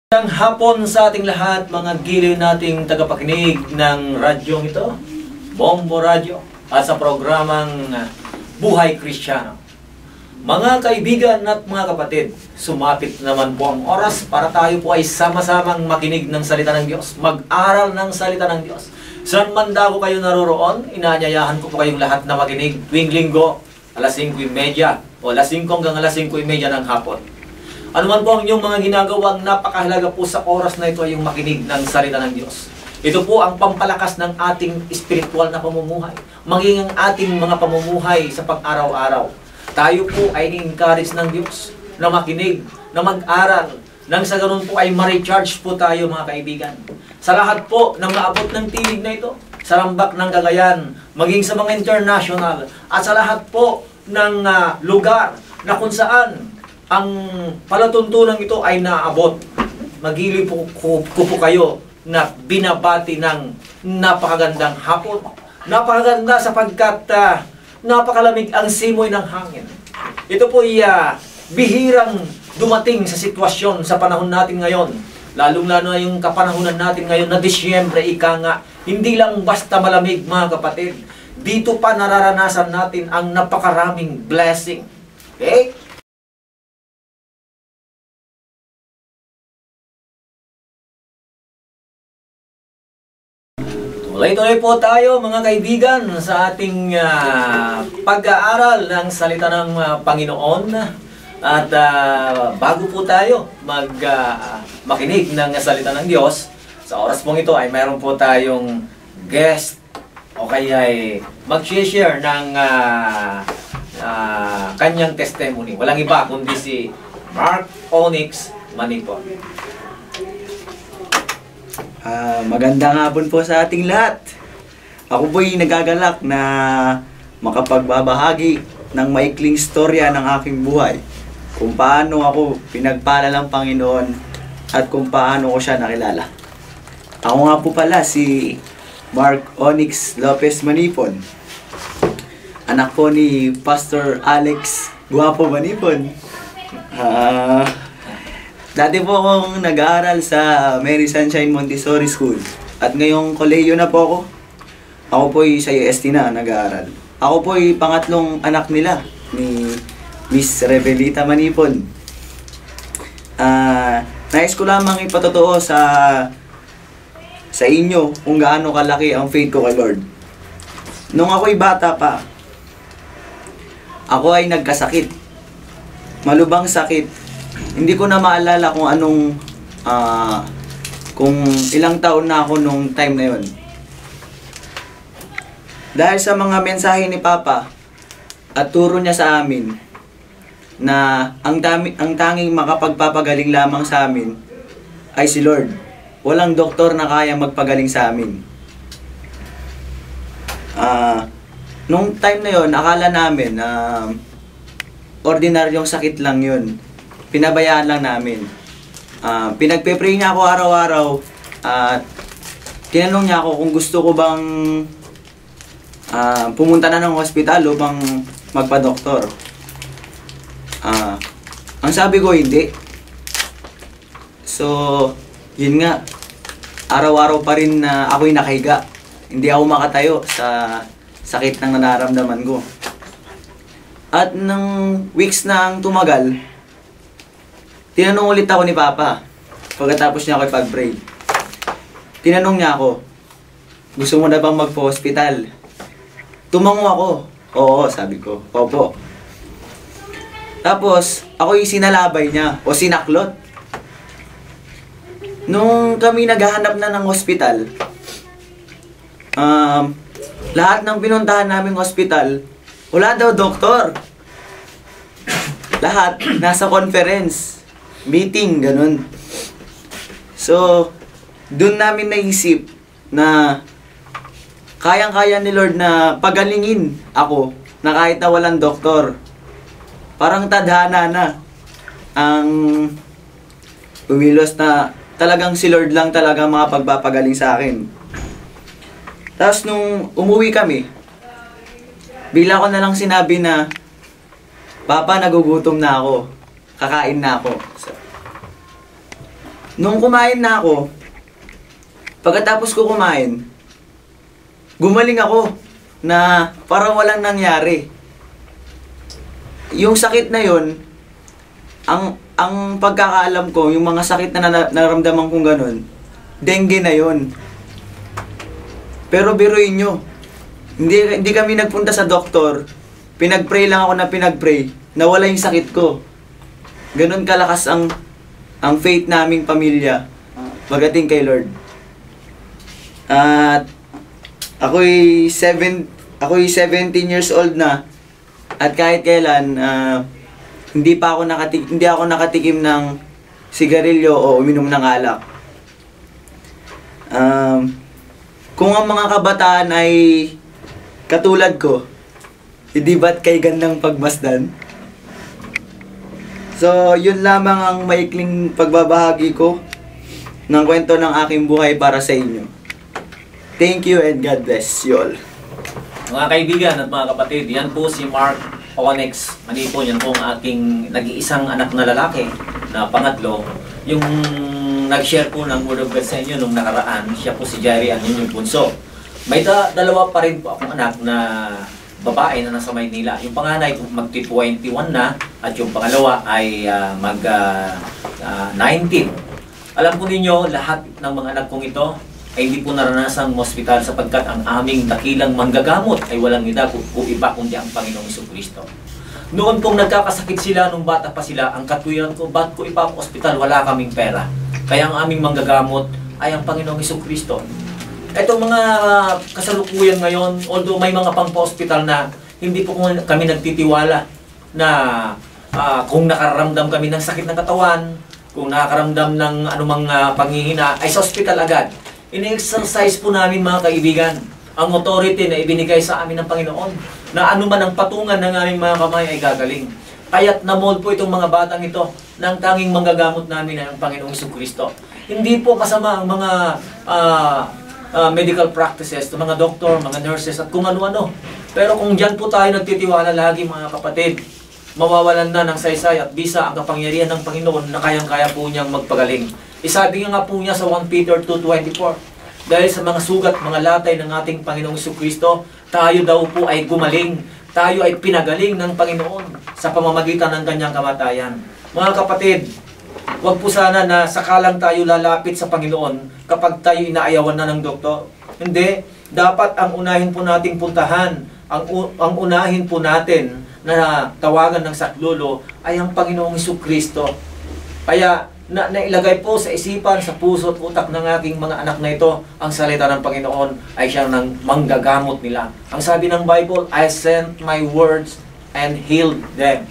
Magandang hapon sa ating lahat, mga giliw nating tagapakinig ng radyong ito, Bombo Radio, at sa programang Buhay Kristiyano. Mga kaibigan at mga kapatid, sumapit naman po ang oras para tayo po ay sama-samang makinig ng salita ng Diyos, mag-aral ng salita ng Diyos. Saan man daw kayo naroroon, inaanyayahan ko po kayong lahat na makinig tuwing linggo, alas 5:30 o alas 5 hanggang alas 5:30 ng hapon. Ano man po ang inyong mga ginagawang napakahalaga po sa oras na ito ay yung makinig ng salita ng Diyos. Ito po ang pampalakas ng ating espiritual na pamumuhay, maging ang ating mga pamumuhay sa pang-araw-araw. Tayo po ay encourage ng Diyos na makinig, na mag-aral, nang sa ganun po ay ma-recharge po tayo mga kaibigan. Sa lahat po ng maabot ng tinig na ito, sa Rambak ng Cagayan, maging sa mga international, at sa lahat po ng lugar na kung saan ang palatuntunan ito ay naabot. Magili po ko kayo na binabati ng napakagandang hapon. Napakaganda sapagkat napakalamig ang simoy ng hangin. Ito po ay bihirang dumating sa sitwasyon sa panahon natin ngayon. Lalong-lalo na yung kapanahonan natin ngayon na Disyembre, ika nga, hindi lang basta malamig mga kapatid. Dito pa nararanasan natin ang napakaraming blessing. Okay? Tuloy-tuloy po tayo mga kaibigan sa ating pag-aaral ng salita ng Panginoon. At bago po tayo makinig ng salita ng Diyos, sa oras pong ito ay mayroon po tayong guest o kaya ay mag-share ng kanyang testimony. Walang iba kundi si Mark Onyx Manipon. Magandang hapon po sa ating lahat. Ako po'y nagagalak na makapagbabahagi ng maikling storya ng aking buhay. Kung paano ako pinagpala ng Panginoon at kung paano ko siya nakilala. Ako nga po pala si Mark Onyx Lopez Manipon. Anak po ni Pastor Alex Guapo Manipon. Dati po akong nag-aaral sa Mary Sunshine Montessori School. At ngayong kolehiyo na po ako. Ako po ay sa UST na nag-aaral. Ako po ay pangatlong anak nila ni Miss Rebelita Manipon. Nais ko lamang ipatotoo sa inyo kung gaano kalaki ang faith ko kay Lord. Nung ako'y bata pa, ako ay nagkasakit. Malubhang sakit. Hindi ko na maalala kung anong, kung ilang taon na ako nung time na yon. Dahil sa mga mensahe ni Papa at turo niya sa amin na ang tanging makapagpapagaling lamang sa amin ay si Lord. Walang doktor na kaya magpagaling sa amin. Nung time na yon, akala namin ordinaryong sakit lang yun. Pinabayaan lang namin. Pinagpe-pray niya ako araw-araw at tinanong niya ako kung gusto ko bang pumunta na ng hospital upang magpa-doktor. Ang sabi ko, hindi. So, yun nga. Araw-araw pa rin na ako'y nakahiga. Hindi ako makatayo sa sakit ng nararamdaman ko. At nang weeks na ang tumagal, tinanong ulit ako ni Papa, pagkatapos niya ako ipag-pray. Tinanong niya ako, gusto mo na bang magpo-hospital? Tumango ako. Oo, sabi ko. Opo. Tapos, ako yung sinalabay niya, o sinaklot. Nung kami naghahanap na ng hospital, lahat ng pinuntahan naming hospital, wala daw doktor. Lahat, nasa conference. Meeting, ganun. So, doon namin naisip na kayang-kaya ni Lord na pagalingin ako na kahit na walang doktor. Parang tadhana na ang umilos na talagang si Lord lang talaga makapagpapagaling sa akin. Tapos nung umuwi kami, bigla ko na lang sinabi na, Papa, nagugutom na ako. Kakain na ako. So, Nung kumain na ako, pagkatapos ko kumain, gumaling ako na parang walang nangyari. Yung sakit na yon, ang pagkakaalam ko, yung mga sakit na naramdaman kong ganun, dengue na yon. Pero biruin nyo, hindi kami nagpunta sa doktor, pinag-pray lang ako na pinag-pray, nawala yung sakit ko. Ganun kalakas ang faith naming pamilya pagdating kay Lord. At ako'y 17 years old na, at kahit kailan hindi ako nakatikim ng sigarilyo o uminom ng alak. Kung ang mga kabataan ay katulad ko, hindi ba't kay gandang pagmasdan? So, yun lamang ang maikling pagbabahagi ko ng kwento ng aking buhay para sa inyo. Thank you and God bless you all. Mga kaibigan at mga kapatid, yan po si Mark Onyx Manipon. Yan po ang aking nag-iisang anak na lalaki na pangatlo. Yung nag-share po ng Word of God sa inyo nung nakaraan, siya po si Jerry at yung bunso. May dalawa pa rin po akong anak na babae na nasa Maynila. Yung panganay magti-21 na at yung pangalawa ay mag-19. Alam po ninyo, lahat ng mga anak kong ito ay hindi po naranasang hospital sapagkat ang aming dakilang manggagamot ay walang iba kundi ang Panginoong Jesucristo. Noon pong nagkakasakit sila nung bata pa sila, ang katwiran ko, ba't ko ipapa-hospital? Wala kaming pera. Kaya ang aming manggagamot ay ang Panginoong Jesucristo. Itong mga kasalukuyan ngayon, although may mga pang-hospital na, hindi po kami nagtitiwala na kung nakaramdam kami ng sakit ng katawan, kung nakakaramdam ng anumang panghihina, ay sa hospital agad. In-exercise po namin mga kaibigan ang authority na ibinigay sa amin ng Panginoon na anuman ang patungan ng aming mga kamay ay gagaling. Kaya't namold po itong mga batang ito na ang tanging manggagamot namin ay ang Panginoong Jesucristo. Hindi po masama ang mga medical practices, mga doktor, mga nurses at kung ano-ano. Pero kung dyan po tayo nagtitiwala lagi mga kapatid, mawawalan na ng saysay at bisa ang kapangyarihan ng Panginoon na kayang-kaya po niyang magpagaling. Isabi nga po niya sa 1 Peter 2:24, dahil sa mga sugat, mga latay ng ating Panginoong Jesucristo, tayo daw po ay gumaling, tayo ay pinagaling ng Panginoon sa pamamagitan ng kanyang kamatayan. Mga kapatid, huwag po sana na sakalang tayo lalapit sa Panginoon kapag tayo inaayawan na ng doktor. Hindi, dapat ang unahin po nating puntahan, ang unahin po natin na tawagan ng saklolo ay ang Panginoong Jesucristo. Kaya nailagay po sa isipan, sa puso at utak ng aking mga anak na ito, ang salita ng Panginoon ay siyang nang manggagamot nila. Ang sabi ng Bible, I sent my words and healed them.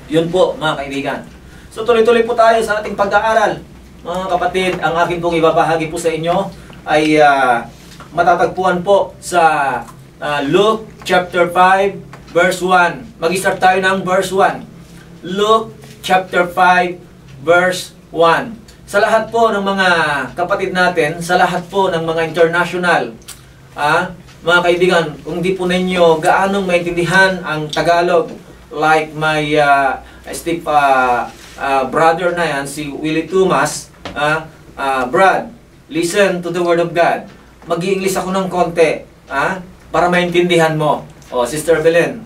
Yun po mga kaibigan. So tuloy-tuloy po tayo sa ating pag-aaral. Mga kapatid, ang akin pong ibabahagi po sa inyo ay matatagpuan po sa Luke chapter 5 verse 1. Mag-start tayo ng verse 1. Luke chapter 5 verse 1. Sa lahat po ng mga kapatid natin, sa lahat po ng mga international, mga kaibigan, kung di po ninyo gaanong maintindihan ang Tagalog, like my brother na yan, si Willie Tumas, Brad, listen to the Word of God. Mag-i-English ako ng konti, para maintindihan mo. O, Sister Belen,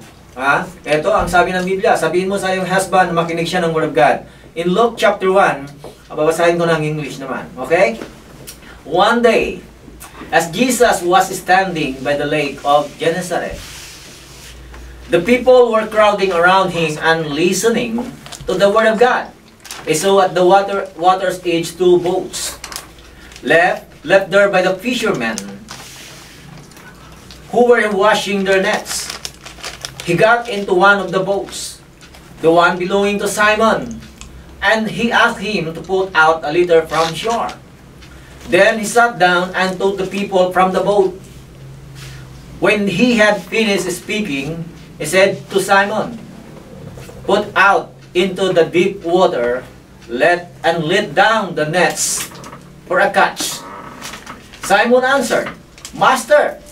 ito ang sabi ng Biblia. Sabihin mo sa iyong husband, makinig siya ng Word of God. In Luke chapter 1, babasahin ko ng English naman. Okay? One day, as Jesus was standing by the lake of Gennesaret, the people were crowding around him and listening to the Word of God. They saw at the water's edge 2 boats, left there by the fishermen who were washing their nets. He got into one of the boats, the one belonging to Simon, and he asked him to put out a little from shore. Then he sat down and told the people from the boat. When he had finished speaking, he said to Simon, "Put out into the deep water, let down the nets for a catch." Simon answered, "Master,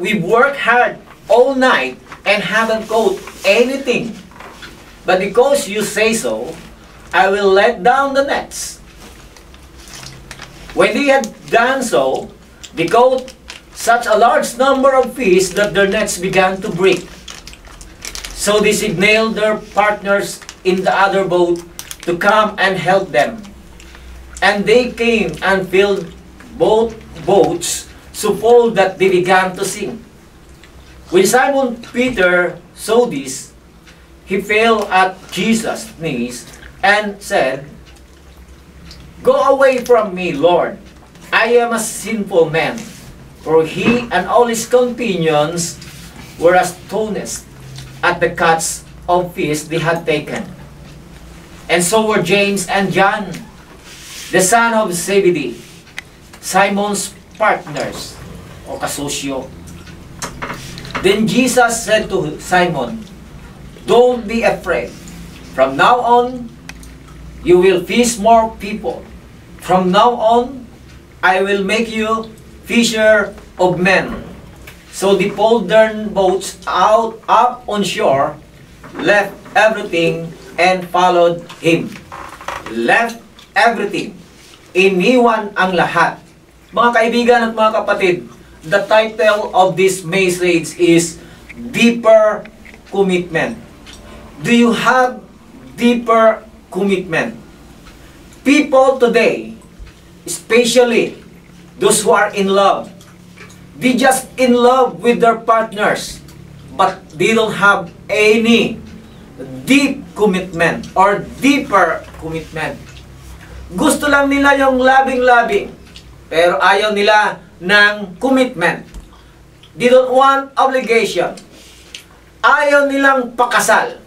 we've worked hard all night and haven't caught anything. But because you say so, I will let down the nets." When they had done so, they caught such a large number of fish that their nets began to break. So they signaled their partners in the other boat to come and help them. And they came and filled both boats so full that they began to sink. When Simon Peter saw this, he fell at Jesus' knees and said, "Go away from me, Lord. I am a sinful man." For he and all his companions were astonished at the catch of fish they had taken. And so were James and John, the son of Zebedee, Simon's partners, o kasosyo. Then Jesus said to Simon, "Don't be afraid. From now on, you will fish more people. From now on, I will make you fisher of men." So they pulled their boats out up on shore, left everything, and followed him. Left everything. Iniwan ang lahat. Mga kaibigan at mga kapatid, the title of this message is Deeper Commitment. Do you have deeper commitment? People today, especially those who are in love, they just in love with their partners, but they don't have any deep commitment or deeper commitment. Gusto lang nila yung labing-labing, pero ayaw nila ng commitment. They don't want obligation. Ayaw nilang pakasal.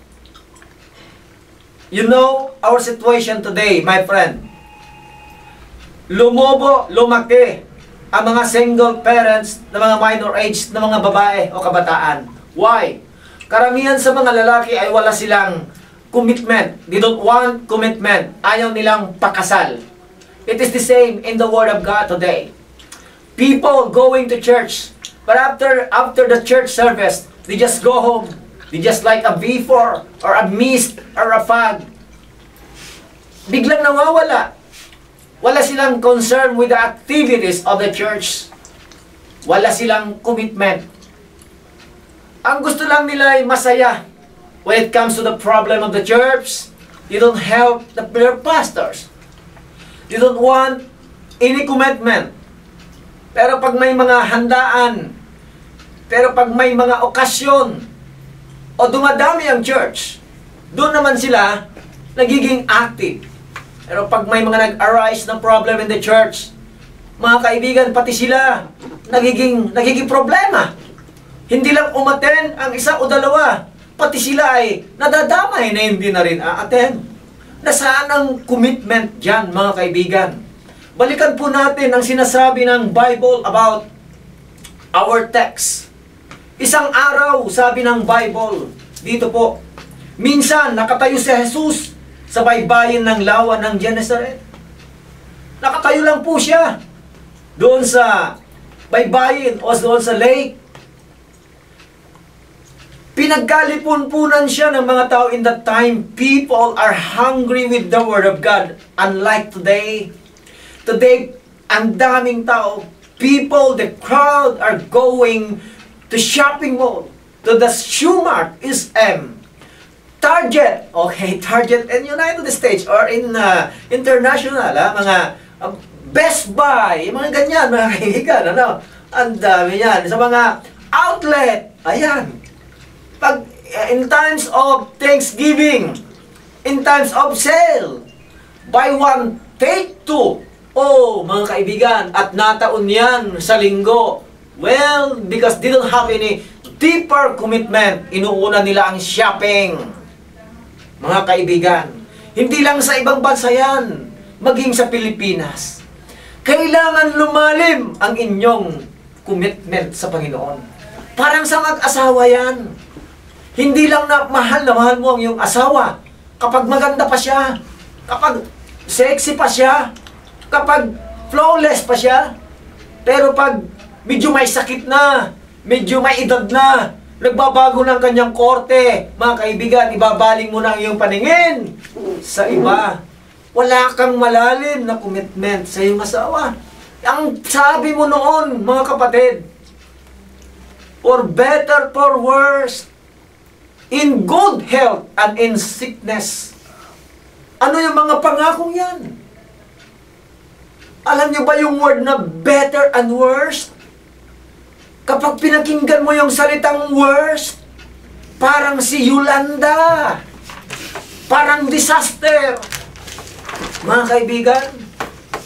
You know, our situation today, my friend, lumaki ang mga single parents na mga minor age na mga babae o kabataan. Why? Karamihan sa mga lalaki ay wala silang commitment. They don't want commitment. Ayaw nilang pakasal. It is the same in the Word of God today. People going to church, but after the church service, they just go home. They just like a V4 or a mist or a fog. Biglang nawawala. Wala silang concern with the activities of the church. Wala silang commitment. Ang gusto lang nila ay masaya. When it comes to the problem of the church, you don't help their pastors. You don't want any commitment. Pero pag may mga handaan, pero pag may mga okasyon, o dumadami ang church, doon naman sila nagiging active. Pero pag may mga nag-arise na problem in the church, mga kaibigan, pati sila nagiging problema. Hindi lang umaten ang isa o dalawa, pati sila ay nadadamay na hindi na rin a-attend. Nasaan ang commitment dyan, mga kaibigan? Balikan po natin ang sinasabi ng Bible about our text. Isang araw, sabi ng Bible, dito po, minsan nakatayo si Jesus sa baybayin ng lawa ng Gennesaret. Nakatayo lang po siya doon sa baybayin o doon sa lake. Pinagkalipon-punan siya ng mga tao in that time. People are hungry with the Word of God. Unlike today. Today, ang daming tao. People, the crowd are going to shopping mall, to the Shoe Mart, SM, Target, okay, Target in United States or in international, mga Best Buy, mga ganyan, mga kaibigan, ano? Ang dami yan. Sa mga outlet, ayan. Pag, in times of Thanksgiving, in times of sale, buy one, take two. Oh, mga kaibigan, at nataon yan sa linggo. Well, because they don't have any deeper commitment, inuuna nila ang shopping. Mga kaibigan, hindi lang sa ibang bansa yan, maging sa Pilipinas. Kailangan lumalim ang inyong commitment sa Panginoon. Parang sa mag-asawa yan. Hindi lang na mahal mo ang iyong asawa kapag maganda pa siya, kapag sexy pa siya, kapag flawless pa siya. Pero pag medyo may sakit na, medyo may edad na, nagbabago ng kanyang korte, mga kaibigan, ibabaling mo na ang iyong paningin sa iba. Wala kang malalim na commitment sa iyong asawa. Ang sabi mo noon, mga kapatid, for better, for worse, in good health and in sickness. Ano yung mga pangakong yan? Alam niyo ba yung word na better and worse? Kapag pinakinggan mo yung salitang worse, parang si Yolanda. Parang disaster. Mga kaibigan,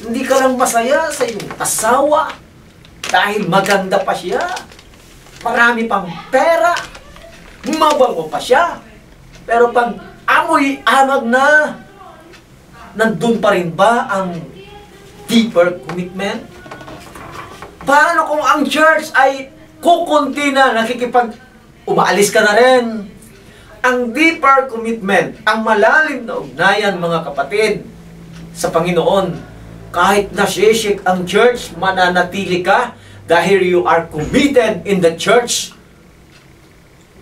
hindi ka lang masaya sa iyong asawa dahil maganda pa siya, marami pang pera, mabango pa siya. Pero pag amoy amag na, nandun pa rin ba ang deeper commitment? Paano kung ang church ay kukunti na, umaalis ka na rin? Ang deeper commitment, ang malalim na ugnayan, mga kapatid, sa Panginoon, kahit nasishik ang church, mananatili ka dahil you are committed in the church.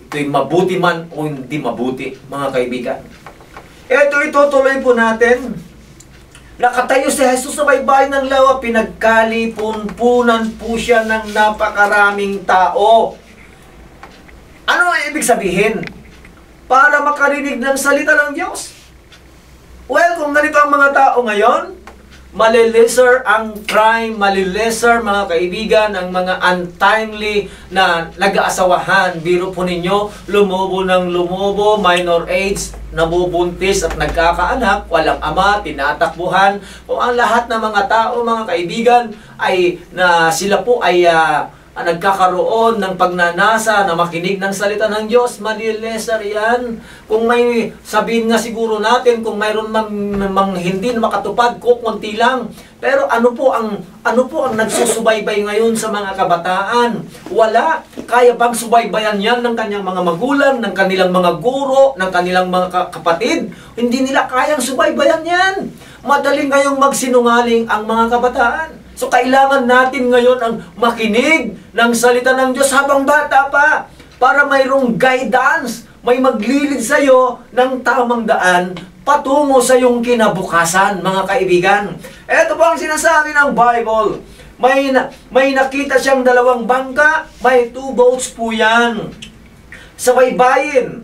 Ito'y mabuti man o hindi mabuti, mga kaibigan. Ito, itutuloy po natin. Nakatayo si Jesus sa baybayin ng lawa, pinagkalipon-punan po siya ng napakaraming tao. Ano ang ibig sabihin? Para makarinig ng salita ng Diyos. Well, kung ganito ang mga tao ngayon, malilesser ang crime, malilesser, mga kaibigan, ang mga untimely na nag-aasawahan. Biro po ninyo, lumubo ng lumubo, minor age, nabubuntis at nagkakaanak, walang ama, tinatakbuhan. Kung ang lahat ng mga tao, mga kaibigan, ay na sila po ay nagkakaroon ng pagnanasa na makinig ng salita ng Diyos, malilesser yan. Kung may sabihin nga siguro natin, kung mayroon mang hindi na makatupad, kukunti lang. Pero ano po ang nagsusubaybay ngayon sa mga kabataan? Wala. Kaya bang subaybayan yan ng kanyang mga magulang, ng kanilang mga guro, ng kanilang mga kapatid? Hindi nila kayang subaybayan yan. Madaling ngayong magsinungaling ang mga kabataan. So, kailangan natin ngayon ang makinig ng salita ng Diyos habang bata pa para mayroong guidance, may maglilid sa iyo ng tamang daan patungo sa iyong kinabukasan, mga kaibigan. Ito po ang sinasabi ng Bible. May nakita siyang dalawang bangka, may 2 boats po yan. Sa baybayin,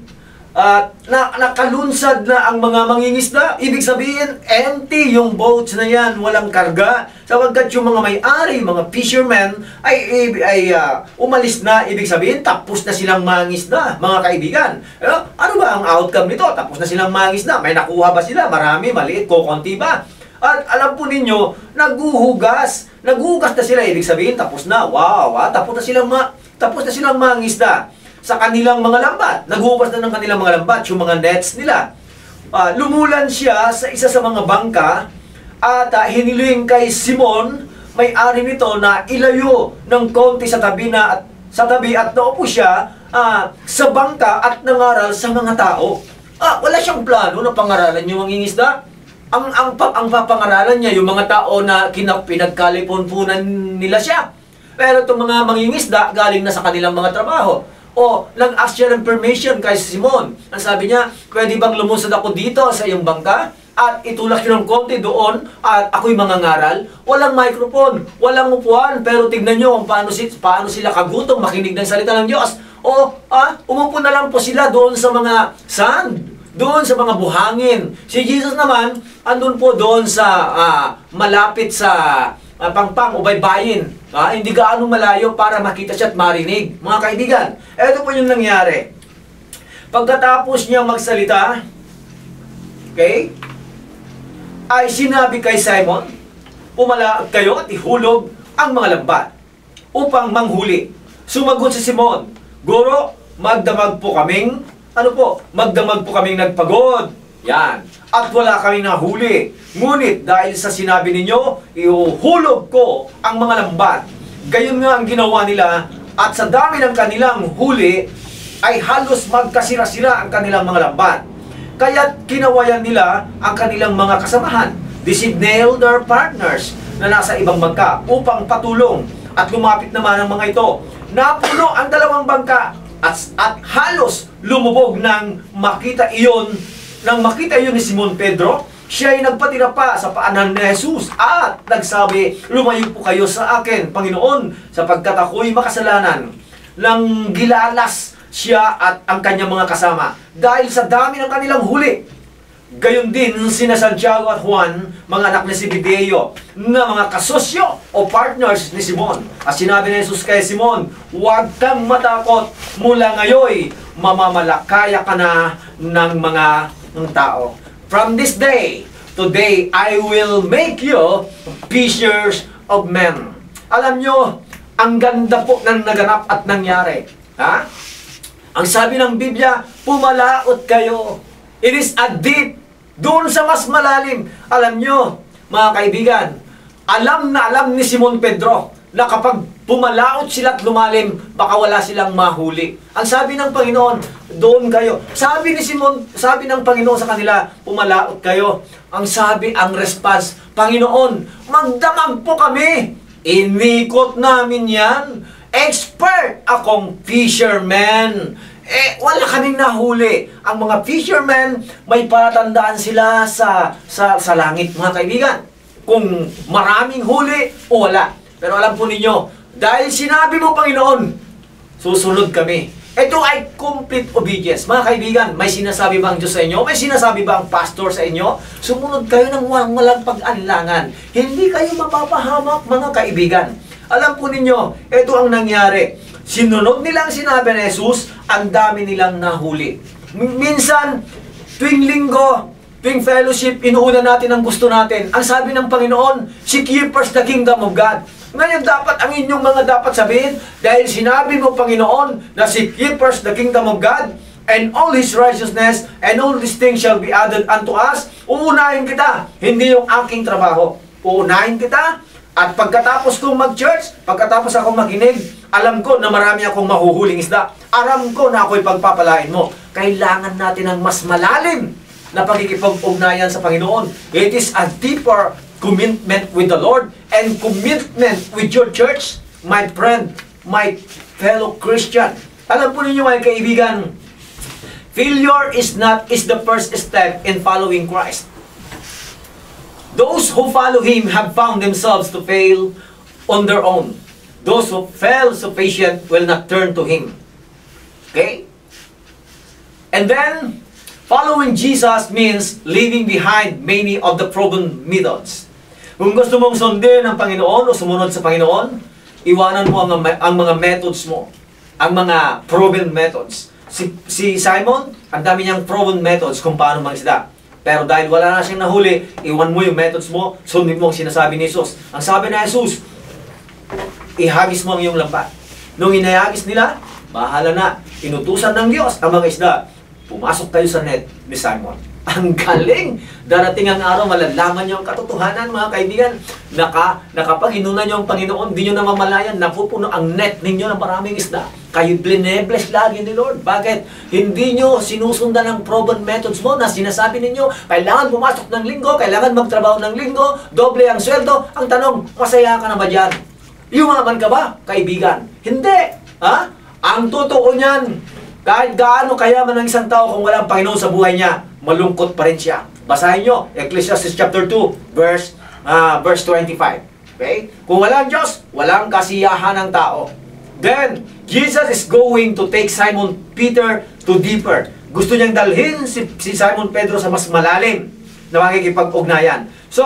nakalunsad na ang mga mangingisda. Ibig sabihin, empty yung boats na yan, walang karga. Sapagkat yung mga may-ari, mga fishermen, ay umalis na. Ibig sabihin, tapos na silang mangingisda, mga kaibigan. Ano ba ang outcome nito? Tapos na silang mangingisda. May nakuha ba sila? Marami, maliit, kukunti ba? At alam po ninyo, naguhugas na sila. Ibig sabihin, tapos na. Wow, tapos na silang mangingisda sa kanilang mga lambat. Naghuhugas na ng kanilang mga lambat, yung mga nets nila. Lumulan siya sa isa sa mga bangka at hiniling kay Simon, may-ari nito, na ilayo ng konti sa tabi at naupo siya sa bangka at nangaral sa mga tao. Wala siyang plano na pangaralan yung mangingisda. Ang papangaralan niya yung mga tao na pinagkalipon-punan nila siya. Pero itong mga mangingisda, galing na sa kanilang mga trabaho. Nag-ask siya ng permission kay Simon. Ang sabi niya, pwede bang lumusad ako dito sa iyong bangka? At itulak siya ng konti doon at ako'y mangangaral. Walang microphone, walang upuan, pero tignan nyo kung paano sila kagutong makinig ng salita ng Diyos. Umupo na lang po sila doon sa mga sand, doon sa mga buhangin. Si Jesus naman, andun po doon sa malapit sa pangpang o baybayin. Hindi gaano malayo para makita siya at marinig. Mga kaibigan, ito po yung nangyari. Pagkatapos niya magsalita, okay, ay sinabi kay Simon, pumalaag kayo at ihulog ang mga lambat upang manghuli. Sumagot si Simon, Guro, magdamag po kaming nagpagod. Yan. At wala kaming nahuli. Ngunit dahil sa sinabi ninyo, ihuhulog ko ang mga lambat. Gayon nga ang ginawa nila, at sa dami ng kanilang huli, ay halos magkasira-sira ang kanilang mga lambat. Kaya't kinawayan nila ang kanilang mga kasamahan. Designated their partners na nasa ibang bangka upang patulong. At lumapit naman ang mga ito. Napuno ang dalawang bangka at halos lumubog nang makita iyon ni Simon Pedro Siya ay nagpatira pa sa paanan ni Jesus at nagsabi, lumayo po kayo sa akin, Panginoon, sapagkat ako'y makasalanan. Nang gilalas siya at ang kanyang mga kasama dahil sa dami ng kanilang huli. Gayon din sina Santiago at Juan, mga anak ni Zebedeo, na mga kasosyo o partners ni Simon. At sinabi ni Jesus kay Simon, huwag kang matakot, mula ngayon, mamamalakaya ka na ng mga tao. From this day, today, I will make you fishers of men. Alam nyo, ang ganda po ng naganap at nangyari. Ha? Ang sabi ng Biblia, pumalaot kayo. It is a deep, doon sa mas malalim. Alam nyo, mga kaibigan, alam na alam ni Simon Pedro na kapag pumalaot sila at lumalim, baka wala silang mahuli. Ang sabi ng Panginoon, doon kayo. Sabi ni Simon, sabi ng Panginoon sa kanila, pumalaot kayo. Ang sabi, ang response, Panginoon, magdamag po kami. Inikot namin yan. Expert akong fisherman. Wala kaming nahuli. Ang mga fishermen, may palatandaan sila sa langit, mga kaibigan. Kung maraming huli o wala. Pero alam po ninyo, dahil sinabi mo, Panginoon, susunod kami. Ito ay complete obedience. Mga kaibigan, may sinasabi ba ang Diyos sa inyo? May sinasabi ba ang pastor sa inyo? Sumunod kayo ng walang pag-alinlangan. Hindi kayo mapapahamak, mga kaibigan. Alam po ninyo, ito ang nangyari. Sinunod nilang sinabi ni Jesus, ang dami nilang nahuli. Minsan, tuwing linggo, tuwing fellowship, inuuna natin ang gusto natin. Ang sabi ng Panginoon, seek ye first the kingdom of God. Ngayon dapat ang inyong mga dapat sabihin, dahil sinabi mo, Panginoon, na seek ye first the kingdom of God, and all His righteousness, and all these things shall be added unto us. Uunahin kita, hindi yung aking trabaho. Uunahin kita, at pagkatapos kong mag-church, pagkatapos akong makinig, alam ko na marami akong mahuhuling isda. Alam ko na ako'y pagpapalain mo. Kailangan natin ng mas malalim na pagkikipag-ugnayan sa Panginoon. It is a deeper commitment with the Lord and commitment with your church, my friend, my fellow Christian. Alam po ninyo, mga kaibigan, failure is the first step in following Christ. Those who follow Him have found themselves to fail on their own. Those who fail sufficient will not turn to Him. Okay? And then, following Jesus means leaving behind many of the proven methods. Kung gusto mong sundin ang Panginoon o sumunod sa Panginoon, iwanan mo ang mga methods mo. Ang mga proven methods. Si Simon, ang dami niyang proven methods kung paano mangisda. Pero dahil wala na siyang nahuli, iwan mo yung methods mo, sundin mo ang sinasabi ni Jesus. Ang sabi ni Jesus, ihagis mo ang iyong lambat. Nung inahagis nila, bahala na. Inutusan ng Diyos ang mga isda. Pumasok tayo sa net ni Simon. Ang galing! Darating ang araw, malalaman niyo ang katotohanan, mga kaibigan. Nakapag-inunan niyo ang Panginoon, di niyo namamalayan, napupuno ang net ninyo ng maraming isda. Kayo blinebless lagi ni Lord. Bakit? Hindi niyo sinusundan ang proven methods mo na sinasabi ninyo, kailangan pumasok ng linggo, kailangan magtrabaho ng linggo, doble ang sweldo. Ang tanong, masaya ka na ba dyan? Yumaman ka ba, kaibigan? Hindi! Ha? Ang totoo niyan, kahit gaano kayaman ng isang tao kung walang Panginoon sa buhay niya, malungkot pa rin siya. Basahin nyo, Ecclesiastes chapter 2, verse 25. Okay? Kung walang Diyos, walang kasiyahan ng tao. Then, Jesus is going to take Simon Peter to deeper. Gusto niyang dalhin si Simon Pedro sa mas malalim na makikipag-ugnayan. So,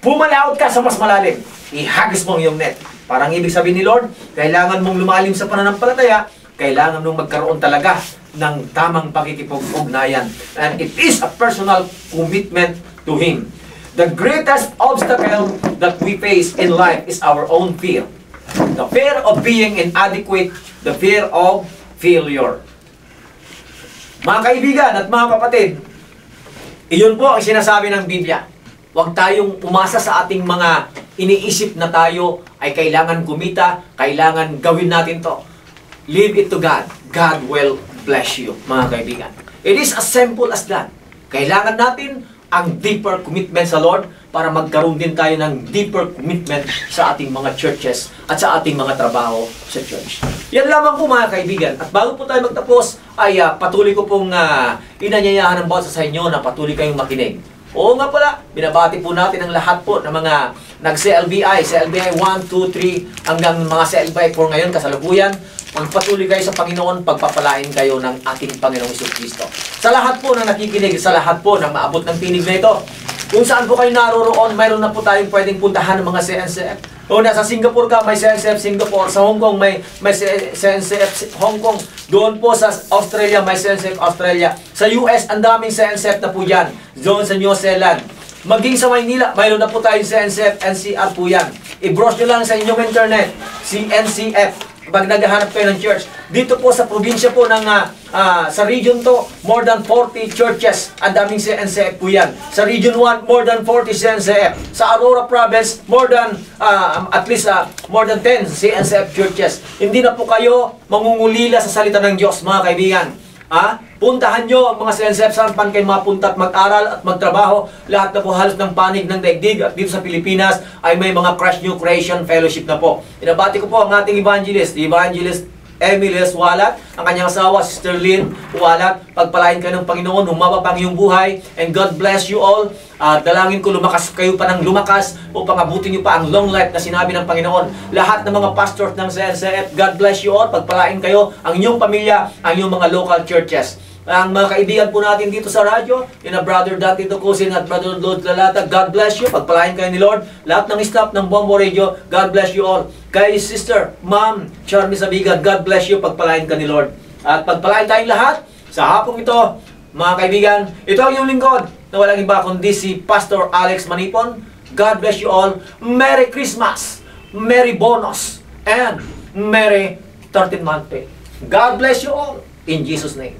pumalaot ka sa mas malalim. Ihagis mo ang iyong net. Parang ibig sabihin ni Lord, kailangan mong lumalim sa pananampalataya, kailangan mong magkaroon talaga ng tamang pakikipag-ugnayan. And it is a personal commitment to Him. The greatest obstacle that we face in life is our own fear. The fear of being inadequate, the fear of failure. Mga kaibigan at mga kapatid, iyon po ang sinasabi ng Biblia. Huwag tayong umasa sa ating mga iniisip na tayo ay kailangan kumita, kailangan gawin natin to. Leave it to God. God will bless you, mga kaibigan. It is as simple as that. Kailangan natin ang deeper commitment sa Lord para magkaroon din tayo ng deeper commitment sa ating mga churches at sa ating mga trabaho sa church. Yan lamang po, mga kaibigan. At bago po tayo magtapos, ay patuloy ko pong inanyayahan ng bawat sa inyo na patuloy kayong makinig. Oo nga pala, binabati po natin ang lahat po ng mga nag-CLBI, CLBI 1, 2, 3, hanggang mga CLBI 4 ngayon, kasalukuyan. Magpatuloy kayo sa Panginoon, pagpapalain kayo ng ating Panginoong Jesucristo. Sa lahat po ng nakikinig, sa lahat po ng maabot ng tinig na ito, kung saan po kayo naroroon, mayroon na po tayong pwedeng puntahan ng mga CNCF. O nasa Singapore ka, may CNCF Singapore. Sa Hong Kong, may CNCF Hong Kong. Doon po sa Australia, may CNCF Australia. Sa US, ang daming CNCF na po yan. Doon sa New Zealand. Maging sa Maynila, mayroon na po tayong CNCF, NCR po yan. I-browse nyo lang sa inyong internet, CNCF. Pag naghahanap kayo ng church, dito po sa probinsya po ng sa region to, more than 40 churches. Ang daming CNCF po yan. Sa region 1, more than 40 CNCF. Sa Aurora province, more than at least more than 10 CNCF churches. Hindi na po kayo mangungulila sa salita ng Diyos, mga kaibigan. Puntahan nyo ang mga CNCF saan pan kayo mapunta at mag-aral at magtrabaho. Lahat na po halos ng panig ng daigdig at dito sa Pilipinas ay may mga Crush New Creation Fellowship na po. Inabati ko po ang ating evangelist, Emiles Walat, ang kanyang asawa, Sister Lynn Walat. Pagpalain kayo ng Panginoon, humaba pa ang iyong buhay, and God bless you all. Dalangin ko lumakas kayo pa ng lumakas upang abutin niyo pa ang long life na sinabi ng Panginoon. Lahat ng mga pastors ng CNCF, God bless you all. Pagpalain kayo, ang inyong pamilya, ang inyong mga local churches. Ang mga kaibigan po natin dito sa radyo, Brother Dante Tocusin at Brother Lord Lalata, God bless you. Pagpalain kayo ni Lord. Lahat ng staff ng Bombo Radio, God bless you all. Kay Sister, Ma'am Charmy Sabigan, God bless you. Pagpalain ka ni Lord. At pagpalain tayong lahat sa hapong ito, mga kaibigan. Ito ang iyong lingkod na walang iba kundi si Pastor Alex Manipon. God bless you all. Merry Christmas, Merry Bonus, and Merry 13th month pay. God bless you all in Jesus' name.